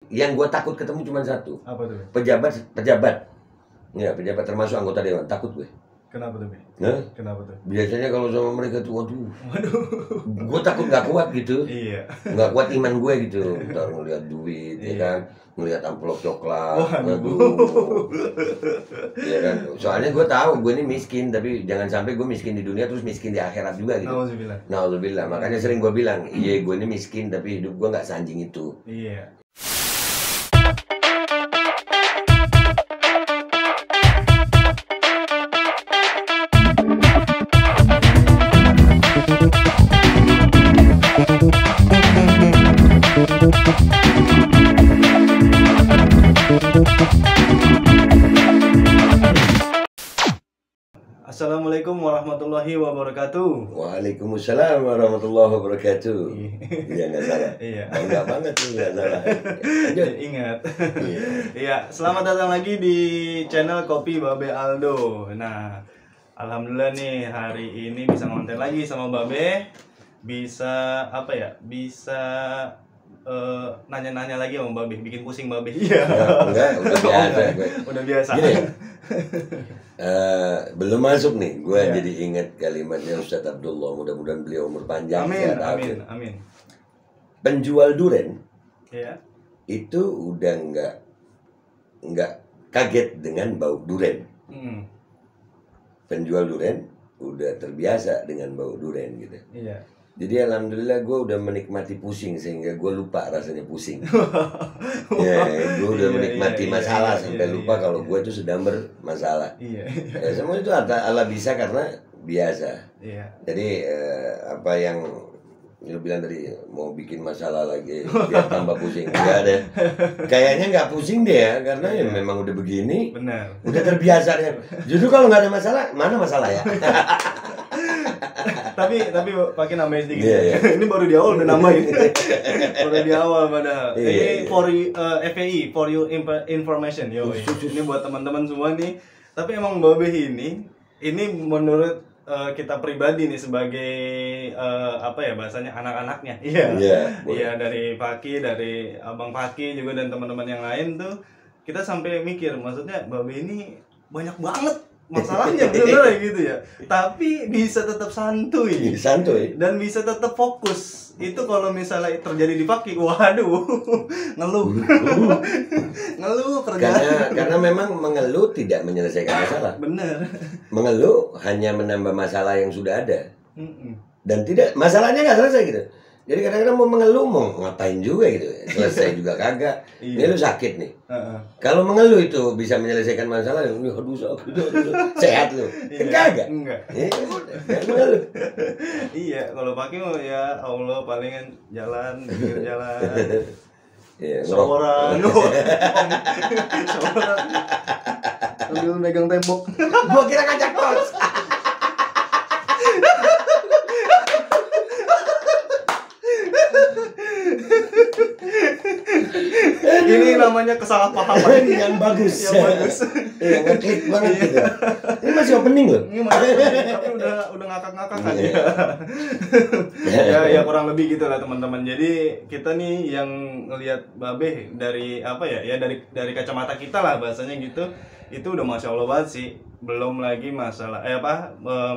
yang gue takut ketemu cuma satu. Apa tuh? Pejabat. Ya, pejabat termasuk anggota dewan. Takut gue. Kenapa tuh? Nah, Kenapa tuh? biasanya kalau sama mereka tuh, waduh, gue takut nggak kuat gitu. Iya. Nggak kuat iman gue gitu. Ntar ngeliat duit, ya kan, ngeliat amplop coklat, waduh, ya kan. Soalnya gue tahu gue ini miskin, tapi jangan sampai gue miskin di dunia terus miskin di akhirat juga gitu. Nauzubillah. Makanya sering gue bilang, iya gue ini miskin tapi hidup gue nggak seanjing itu. Iya. Assalamualaikum warahmatullahi wabarakatuh. Waalaikumsalam warahmatullahi wabarakatuh. Iya nggak salah. Iya. Bangga banget tuh nggak salah. Lanjut. Ingat. Iya. Iya, selamat datang lagi di channel Kopi Babe Aldo. Nah, alhamdulillah nih hari ini bisa ngonten lagi sama Babe. Bisa apa ya? Bisa nanya-nanya lagi sama Babe, bikin pusing Babe. Iya. Enggak, udah biasa gue. Udah biasa. Gini, belum masuk nih, gue Iya. jadi ingat kalimatnya Ustadz Abdullah. Mudah-mudahan beliau umur panjang. Amin, sehat amin, afiat. amin. Penjual duren Iya. itu udah nggak kaget dengan bau duren. Penjual duren udah terbiasa dengan bau duren gitu. Iya. Jadi alhamdulillah gue udah menikmati pusing sehingga gue lupa rasanya pusing. Ya, gue udah Iya, menikmati iya, masalah iya, sampai iya, lupa iya, kalau iya. gue itu sedang bermasalah. Iya. Ya, semua itu Allah bisa karena biasa. Iya. Jadi apa yang lu bilang tadi mau bikin masalah lagi biar tambah pusing, enggak ada. Kayaknya nggak pusing deh ya karena ya memang udah begini. Benar. Udah terbiasa deh. Justru kalau nggak ada masalah, mana masalah ya? tapi pakai nambahin sedikit. Iya, iya. Ini baru di awal udah nambahin. Baru di awal padahal. Iya, Ini iya. for FAI, for your information. Yo, ini buat teman-teman semua nih. Tapi emang Babe ini menurut kita pribadi nih sebagai apa ya bahasanya anak-anaknya. Iya. Iya, Iya, dari Paki, dari Abang Paki juga dan teman-teman yang lain tuh kita sampai mikir maksudnya Babe ini banyak banget masalahnya bener gitu ya, tapi bisa tetap santuy dan bisa tetap fokus. Itu kalau misalnya terjadi di Paki, waduh, ngeluh kerjaan. Karena memang mengeluh tidak menyelesaikan masalah. Bener. Mengeluh hanya menambah masalah yang sudah ada. Dan tidak masalahnya nggak selesai gitu. Jadi kadang-kadang mau mengeluh mau ngapain juga gitu. Selesai juga kagak. Ini lu sakit nih. Kalau mengeluh itu bisa menyelesaikan masalah, aduh sakit, sehat lu. Kagak. Enggak. Ya udah, jangan mengeluh. Iya, kalau Paki mau ya Allah palingan jalan, pinggir jalan. Iya, Seorang sambil megang tembok. gua kira ngajak kos. Ini namanya kesalahpahaman yang bagus. Yang bagus. Yang ngeklik banget gitu. Ini masih opening loh. Ini masih tapi udah ngakak-ngakak kan ya kurang lebih gitu lah teman-teman. Jadi kita nih yang ngelihat Babe dari apa ya dari kacamata kita lah bahasanya gitu. Itu udah masya Allah banget sih. Belum lagi masalah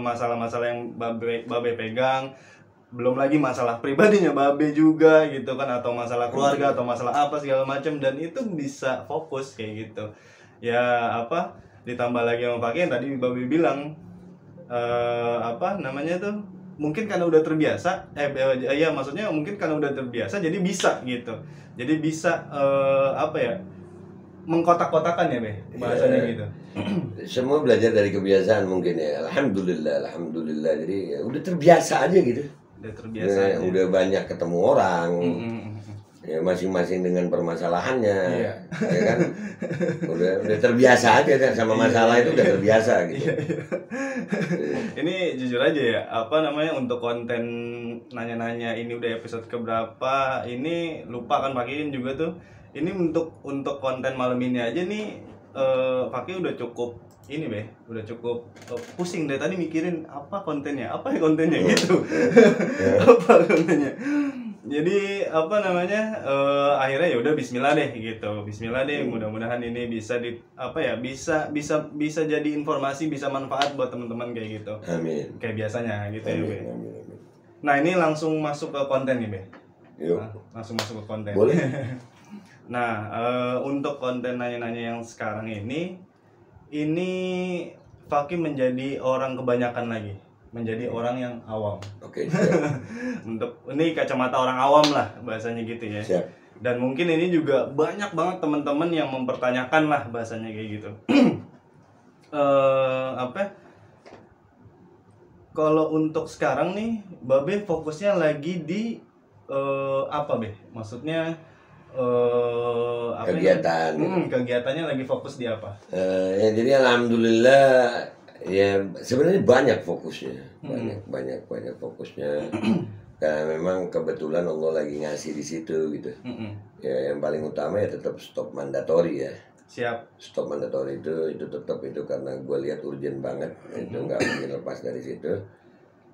masalah-masalah yang Babe pegang. Belum lagi masalah pribadinya Babe juga gitu kan, atau masalah keluarga atau masalah apa segala macam, dan itu bisa fokus kayak gitu ya. Apa ditambah lagi sama Pak yang tadi Babe bilang apa namanya tuh, mungkin karena udah terbiasa ya maksudnya mungkin karena udah terbiasa jadi bisa gitu, jadi bisa apa ya, mengkotak-kotakan ya bahasanya gitu. Semua belajar dari kebiasaan mungkin ya. Alhamdulillah. Jadi ya, udah terbiasa aja gitu. Udah terbiasa. Udah banyak ketemu orang. Ya masing-masing dengan permasalahannya. Iya. Ya kan? Udah terbiasa aja kan sama masalah itu udah terbiasa gitu. Ini jujur aja ya, apa namanya, untuk konten nanya-nanya ini udah episode keberapa? Ini lupa kan pakein juga tuh. Ini untuk konten malam ini aja nih Fakih udah cukup ini udah cukup pusing dari tadi mikirin apa kontennya gitu. Apa kontennya. Jadi apa namanya? Akhirnya ya udah Bismillah deh gitu. Bismillah deh. Mudah-mudahan ini bisa bisa jadi informasi, bisa manfaat buat teman-teman kayak gitu. Amin. Kayak biasanya gitu ya, Be. Amin. Nah ini langsung masuk ke konten nih, Be. Yuk. Nah, langsung masuk ke konten. Boleh. Nah, untuk konten nanya-nanya yang sekarang ini Fakih menjadi orang kebanyakan lagi, menjadi orang yang awam. Oke, siap. Untuk ini kacamata orang awam lah bahasanya gitu ya. Siap. Dan mungkin ini juga banyak banget teman-teman yang mempertanyakan lah bahasanya kayak gitu. Kalau untuk sekarang nih, Babe fokusnya lagi di apa, Be? Maksudnya Kegiatan. Kegiatannya lagi fokus di apa? Ya, jadi alhamdulillah ya sebenarnya banyak fokusnya, banyak fokusnya. Karena memang kebetulan Allah lagi ngasih di situ gitu. Ya yang paling utama ya tetap stop mandatori ya. Siap. Stop mandatori itu tetap itu karena gue lihat urgent banget, itu nggak mungkin lepas dari situ.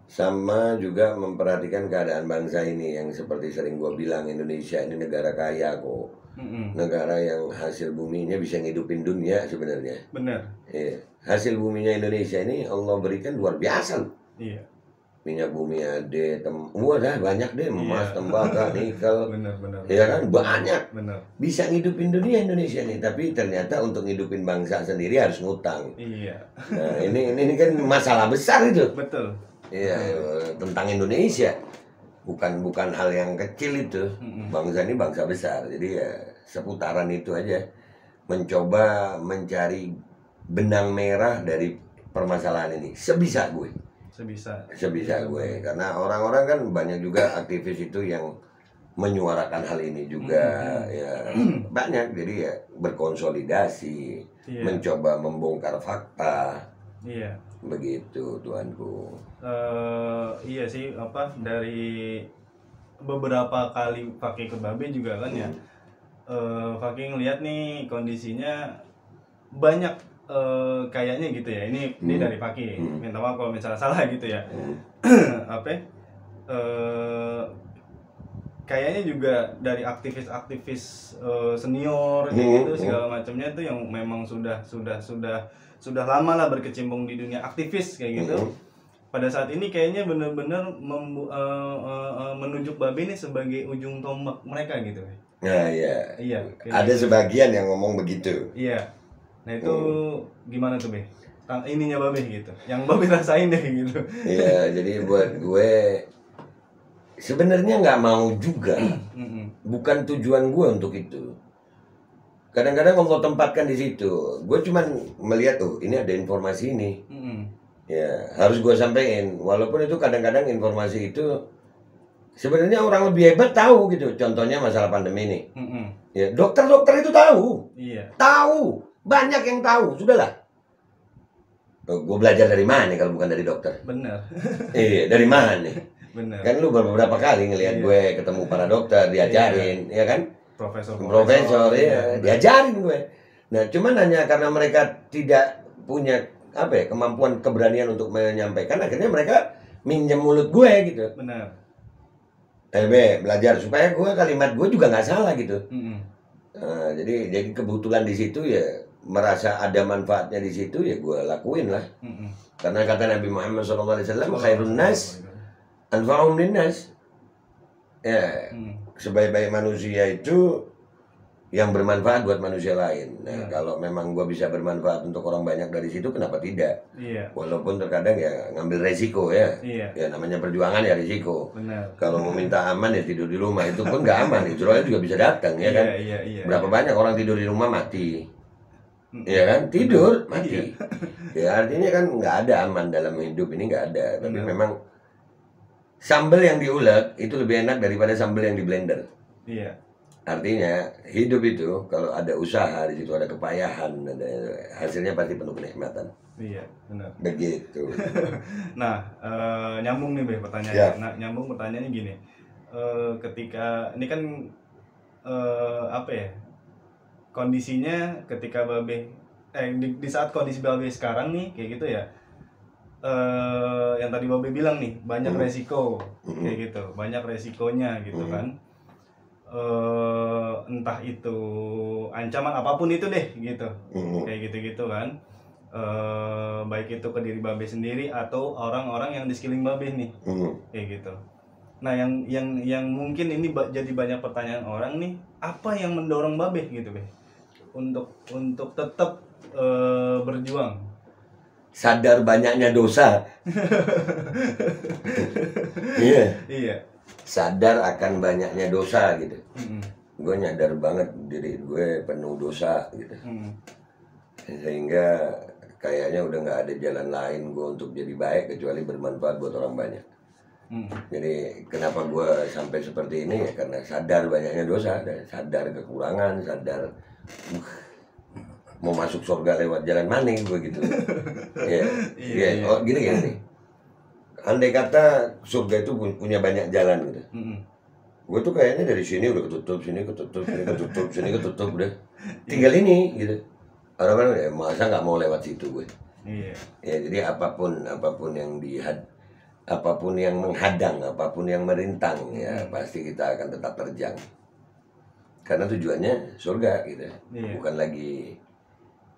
Sama juga memperhatikan keadaan bangsa ini yang seperti sering gue bilang, Indonesia ini negara kaya kok. Negara yang hasil buminya bisa ngidupin dunia sebenarnya. Benar. Iya. Hasil buminya Indonesia ini Allah berikan luar biasa loh. Iya. Minyak bumi ada, banyak deh, emas, tembaga, nikel. Benar. Ya kan banyak. Benar. Bisa ngidupin dunia Indonesia nih, tapi ternyata untuk ngidupin bangsa sendiri harus ngutang. Iya. Nah, ini kan masalah besar itu. Betul. Iya, tentang Indonesia. Bukan hal yang kecil itu. Bangsa ini bangsa besar. Jadi ya seputaran itu aja. Mencoba mencari benang merah dari permasalahan ini sebisa gue. Sebisa gue. Karena orang-orang kan banyak juga aktivis itu yang menyuarakan hal ini juga. Ya banyak. Jadi ya berkonsolidasi, mencoba membongkar fakta. Iya. Begitu Tuanku. Iya sih, dari beberapa kali Fakih ikut Babe juga kan ya. Fakih ngeliat nih kondisinya banyak kayaknya gitu ya. Ini dari Fakih. Minta maaf kalau misalnya salah gitu ya. Kayaknya juga dari aktivis-aktivis senior gitu segala macamnya itu yang memang sudah lama lah berkecimpung di dunia aktivis kayak gitu. Pada saat ini kayaknya benar-benar menunjuk Babe ini sebagai ujung tombak mereka gitu. Nah, iya. Iya. Ada gitu. sebagian yang ngomong begitu. Iya. Nah itu gimana tuh, Be? Ininya Babe gitu. Yang Babe rasain deh gitu. Iya, jadi buat gue sebenarnya nggak mau juga. Bukan tujuan gue untuk itu. Kadang-kadang Allah tempatkan di situ. Gue cuman melihat ini ada informasi ini. Ya, harus gue sampaikan. Walaupun itu kadang-kadang informasi itu sebenarnya orang lebih hebat tahu gitu. Contohnya masalah pandemi ini. Ya, dokter-dokter itu tahu. Iya. Tahu. Banyak yang tahu. Sudahlah. Gue belajar dari mana kalau bukan dari dokter? Benar. Iya, dari mana? Benar. Kan lu beberapa kali ngelihat gue ketemu para dokter, diajarin, ya kan? Profesor, ya, diajarin gue. Nah, cuman hanya karena mereka tidak punya kemampuan, keberanian untuk menyampaikan, akhirnya mereka minjem mulut gue gitu. Benar. Belajar supaya gue kalimat gue juga nggak salah gitu. Jadi kebetulan di situ ya merasa ada manfaatnya di situ ya gue lakuin lah. Karena kata Nabi Muhammad SAW, khairun nas anfa'uhum linnas. Ya, sebaik-baik manusia itu yang bermanfaat buat manusia lain. Nah, kalau memang gue bisa bermanfaat untuk orang banyak dari situ, kenapa tidak? Iya. Walaupun terkadang ya ngambil resiko ya. Iya. Ya namanya perjuangan ya risiko. Benar. Kalau mau minta aman ya tidur di rumah, itu pun nggak aman. Israel juga bisa datang ya kan. Iya. Berapa banyak orang tidur di rumah mati. Ya kan, tidur mati. Ya artinya kan nggak ada aman dalam hidup ini, nggak ada. Tapi memang sambal yang diulek itu lebih enak daripada sambal yang di blender. Iya. Artinya hidup itu kalau ada usaha di situ, ada kepayahan, ada hasilnya pasti penuh kenikmatan. Iya, benar. Begitu. Nah, nyambung nih Be pertanyaannya. Ya. Nah, nyambung pertanyaannya gini. Ketika ini kan kondisinya ketika Babe di saat kondisi Babe sekarang nih kayak gitu ya. yang tadi Babe bilang nih, banyak resiko kayak gitu, banyak resikonya gitu kan. Entah itu ancaman apapun itu deh gitu, kayak gitu kan. Baik itu ke diri Babe sendiri atau orang-orang yang di sekeliling Babe nih, kayak gitu. Nah, yang mungkin ini jadi banyak pertanyaan orang nih, apa yang mendorong Babe gitu, Be, untuk tetap berjuang? Sadar banyaknya dosa. Iya. Iya. Sadar akan banyaknya dosa gitu. Gue nyadar banget diri gue penuh dosa gitu. Sehingga kayaknya udah nggak ada jalan lain gue untuk jadi baik kecuali bermanfaat buat orang banyak. Jadi kenapa gue sampai seperti ini ya karena sadar banyaknya dosa, sadar kekurangan, sadar mau masuk surga lewat jalan mana gue gitu. Iya. Oh gini nih. Andai kata surga itu punya banyak jalan gitu. Gue tuh kayaknya dari sini udah ketutup, sini ketutup, sini ketutup, sini ketutup udah. Tinggal ini gitu. Orang-orang ya masa nggak mau lewat situ gue. Iya. Ya jadi apapun yang apapun yang menghadang, apapun yang merintang ya pasti kita akan tetap terjang. Karena tujuannya surga gitu. Iya.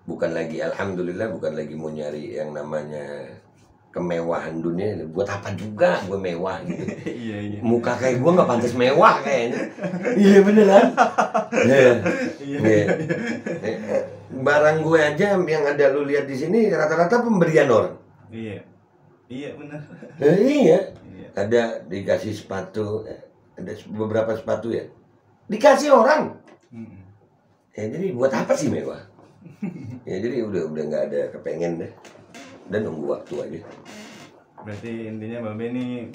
Bukan lagi alhamdulillah bukan lagi mau nyari yang namanya kemewahan dunia. Buat apa juga gue mewah gitu. Iya. Muka kayak gue nggak pantas mewah kayaknya. Iya beneran. Iya. Barang gue aja yang ada lu lihat di sini rata-rata pemberian orang. Iya benar. Iya. Ada dikasih sepatu, ada beberapa sepatu ya. Dikasih orang. Ya jadi buat apa sih mewah? Ya jadi udah nggak ada kepengen deh. Dan nunggu waktu aja. Berarti intinya Babe ini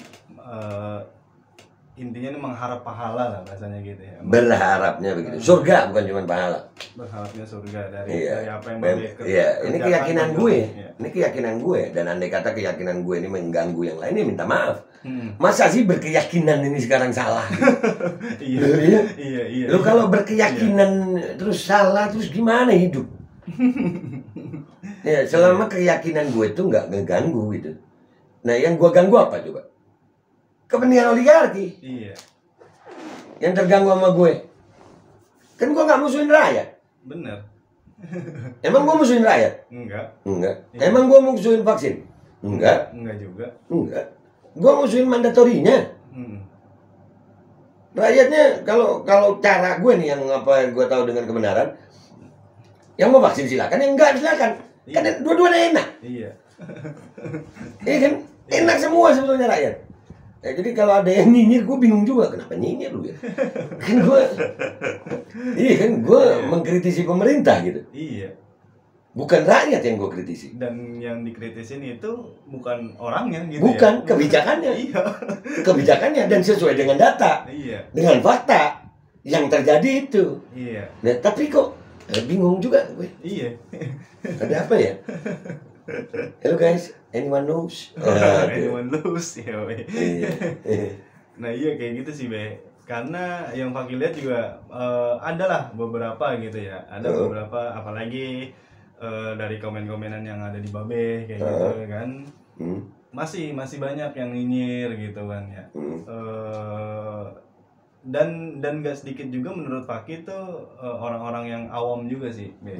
intinya ini mengharap pahala lah bahasanya gitu ya. Berharapnya begitu. Surga bukan cuma pahala. Berharapnya surga dari apa yang Babe kerjakan. Iya, ini keyakinan gue. Ini keyakinan gue dan andai kata keyakinan gue ini mengganggu yang lain, ya minta maaf. Masa sih berkeyakinan ini sekarang salah? Iya. Lu kalau berkeyakinan terus salah terus gimana hidup? Ya, selama keyakinan gue itu nggak ngeganggu gitu. Nah, yang gue ganggu apa coba? Kepentingan oligarki. Iya. Yang terganggu sama gue. Kan gue nggak musuhin rakyat. Bener. Emang gue musuhin rakyat? Enggak. Iya. Emang gue musuhin vaksin? Enggak juga. Enggak. Gue musuhin mandatorinya. Rakyatnya kalau cara gue nih yang apa yang gue tahu dengan kebenaran, yang mau vaksin silakan, yang enggak silakan. Kan dua-duanya enak. Iya. Iya kan? Enak semua sebetulnya rakyat. Ya, jadi kalau ada yang nyinyir, gue bingung juga kenapa nyinyir lu ya. Kan gue, mengkritisi pemerintah gitu. Iya. Bukan rakyat yang gue kritisi. Dan yang dikritisin itu bukan orangnya gitu. Bukan, kebijakannya. Iya. Kebijakannya dan sesuai dengan data. Iya. Dengan fakta yang terjadi itu. Iya. Nah, tapi kok bingung juga gue. Iya. Ada apa ya? Hello guys, anyone knows? Anyone knows ya. Nah iya kayak gitu sih Be. Karena yang Fakih lihat juga adalah beberapa gitu ya. Ada beberapa apalagi dari komen-komenan yang ada di Babe kayak gitu kan. Masih banyak yang nyinyir gitu kan ya. Dan gak sedikit juga menurut Fakih tuh orang-orang yang awam juga sih Be.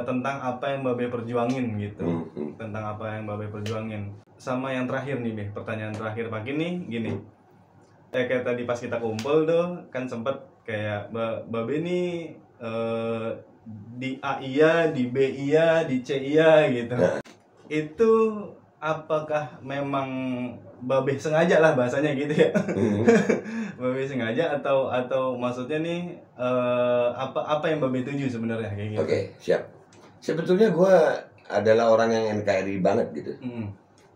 Tentang apa yang Babe perjuangin gitu. Tentang apa yang Babe perjuangin. Sama yang terakhir nih Be, pertanyaan terakhir Fakih nih gini. Kayak tadi pas kita kumpul tuh kan sempet kayak Babe nih di A iya, di B iya, di C iya gitu. Itu apakah memang Babe sengaja lah bahasanya gitu ya? Babe sengaja atau maksudnya nih apa yang Babe tuju sebenarnya kayak gitu? Oke, siap. Sebetulnya gue adalah orang yang NKRI banget gitu.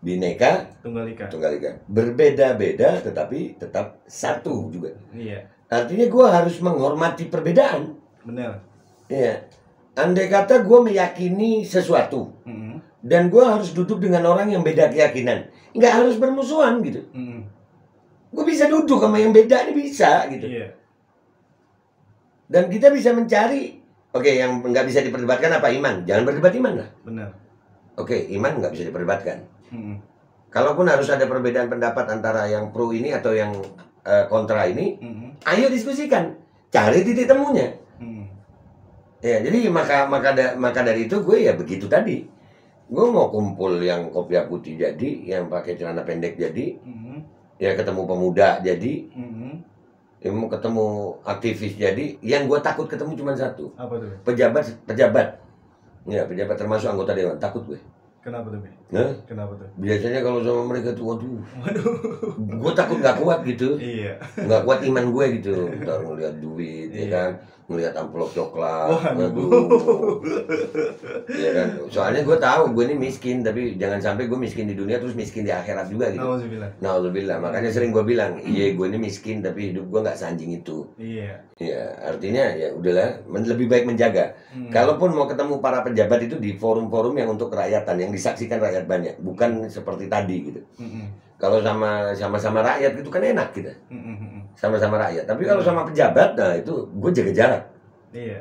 Bineka Tunggal Ika. Berbeda-beda tetapi tetap satu juga. Iya. Artinya gue harus menghormati perbedaan. Benar. Iya. Andai kata gue meyakini sesuatu dan gue harus duduk dengan orang yang beda keyakinan, nggak harus bermusuhan gitu. Gue bisa duduk sama yang beda ini bisa gitu. Iya. Dan kita bisa mencari, oke, yang nggak bisa diperdebatkan apa iman, jangan berdebat iman lah. Benar. Oke, iman nggak bisa diperdebatkan. Mm-mm. Kalaupun harus ada perbedaan pendapat antara yang pro ini atau yang kontra ini, Mm-mm. ayo diskusikan, cari titik temunya. Mm-mm. Ya, jadi maka dari itu gue ya begitu tadi. Gue mau kumpul yang kopiah putih jadi, yang pakai celana pendek jadi, Mm-mm. ya ketemu pemuda jadi, Mm-mm. ya mau ketemu aktivis jadi. Yang gue takut ketemu cuma satu, Apa tuh? pejabat. Ya, pejabat termasuk anggota dewan, takut gue. Kenapa tuh? Nah, Kenapa tuh? biasanya kalau sama mereka tuh, waduh, Waduh. gue takut nggak kuat gitu. Iya. Nggak kuat iman gue gitu, ntar ngeliat duit, ya Iya. kan, ngeliat amplop coklat, Waduh. waduh, ya kan. Soalnya gue tahu gue ini miskin, tapi jangan sampai gue miskin di dunia terus miskin di akhirat juga gitu. Nauzubillah. Nauzubillah. Makanya sering gue bilang, iya gue ini miskin tapi hidup gue nggak seanjing itu. Iya. Ya, artinya ya udahlah, lebih baik menjaga. Hmm. Kalaupun mau ketemu para pejabat itu di forum-forum yang untuk kerakyatan, yang disaksikan rakyat banyak, bukan seperti tadi gitu. Mm-mm. Kalau sama-sama rakyat itu kan enak kita. Mm-mm. Sama-sama rakyat. Tapi kalau sama pejabat, nah itu gue jaga jarak. Iya.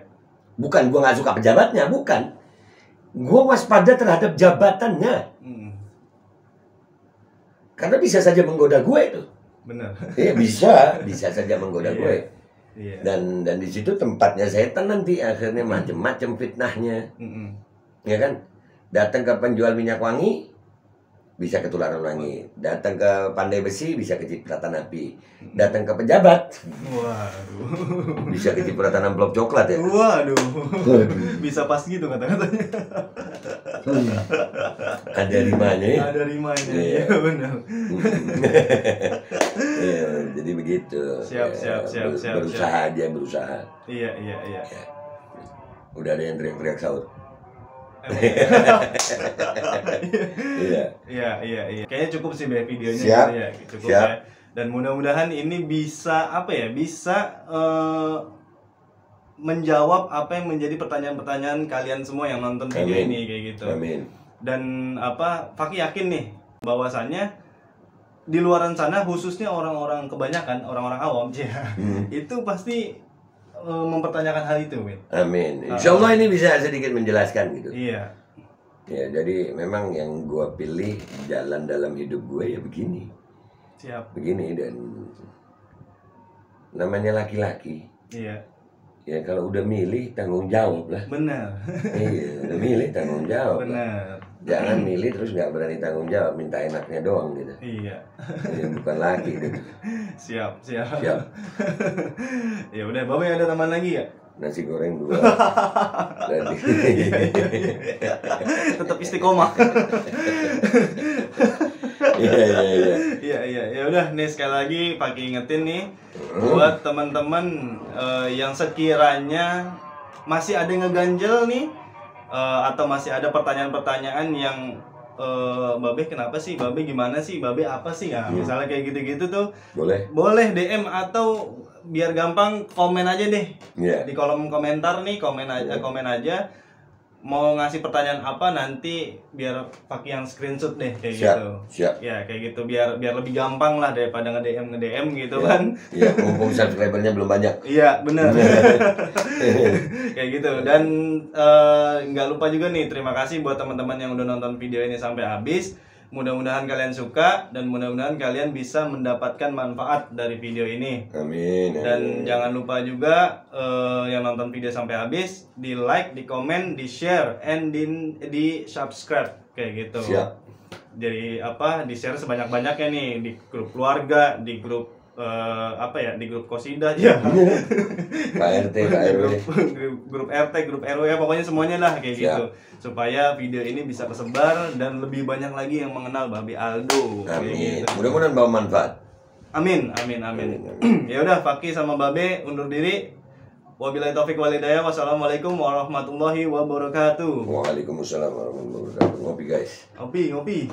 Bukan gue nggak suka pejabatnya, bukan. Gue waspada terhadap jabatannya. Mm-mm. Karena bisa saja menggoda gue itu. Benar. Iya bisa saja menggoda Iya. gue. Iya. Dan di situ tempatnya setan nanti akhirnya macem-macem fitnahnya, Mm-mm. ya kan? Datang ke penjual minyak wangi bisa ketularan wangi, datang ke pandai besi bisa kecipratan api, datang ke pejabat Waduh. bisa kecipratan amplop coklat ya. Waduh. Bisa pas gitu kata-katanya. Ada rimanya ya. Ada rimanya. Iya. Iya, benar. Iya, jadi begitu. Siap, Ya, siap. berusaha aja, berusaha. Iya. Udah ada yang teriak-teriak sahur. Iya. Iya. Kayaknya cukup sih Be videonya Siap. gitu ya. Cukup Siap. ya. Dan mudah-mudahan ini bisa apa ya? Bisa menjawab apa yang menjadi pertanyaan-pertanyaan kalian semua yang nonton video Amin. ini kayak gitu. Amin. Dan apa Fakih yakin nih bahwasannya di luaran sana khususnya orang-orang kebanyakan orang-orang awam itu pasti mempertanyakan hal itu, Win. Amin. Insya Allah ini bisa sedikit menjelaskan gitu. Iya. Ya, jadi memang yang gua pilih jalan dalam hidup gue ya begini. Siap. Begini, dan namanya laki-laki. Iya. Ya kalau udah milih tanggung jawab lah. Benar. Iya, udah milih tanggung jawab lah. Benar. Jangan milih terus nggak berani tanggung jawab, minta enaknya doang gitu. Iya. Ya, bukan laki gitu. Siap. Siap. Ya udah, Babe ada tambahan lagi ya? Nasi goreng 2. Tadi. Tetap istiqomah. Iya. Iya. Ya udah nih sekali lagi Fakih ingetin nih buat teman-teman yang sekiranya masih ada yang ngeganjel nih atau masih ada pertanyaan-pertanyaan yang Babe kenapa sih? Babe gimana sih? Babe apa sih? Ya, misalnya kayak gitu-gitu tuh boleh DM atau biar gampang komen aja deh. Iya. Di kolom komentar nih komen aja mau ngasih pertanyaan apa, nanti biar Fakih yang screenshot deh kayak gitu. Siap. Ya kayak gitu biar lebih gampang lah daripada nge-DM gitu Ya. kan. Iya, mumpung subscribernya belum banyak. Iya bener. Kayak gitu. Dan nggak lupa juga nih, terima kasih buat teman-teman yang udah nonton video ini sampai habis. Mudah-mudahan kalian suka dan mudah-mudahan kalian bisa mendapatkan manfaat dari video ini. Amin. Dan jangan lupa juga yang nonton video sampai habis di like, di komen, di share, and di subscribe kayak gitu. Siap. Jadi apa, di share sebanyak-banyaknya nih di grup keluarga, di grup di grup Qosidah ya. Pak RT, Pak RW. grup RT, grup RW ya, pokoknya semuanya lah kayak Siap. gitu. Supaya video ini bisa tersebar dan lebih banyak lagi yang mengenal Babe Aldo. Kayak Amin. gitu. Mudah-mudahan bawa manfaat. Amin. Ya udah, Fakih sama Babe undur diri. Wabillahi taufik wal hidayah. Wassalamualaikum warahmatullahi wabarakatuh. Waalaikumsalam warahmatullahi wabarakatuh. Ngopi guys. Ngopi.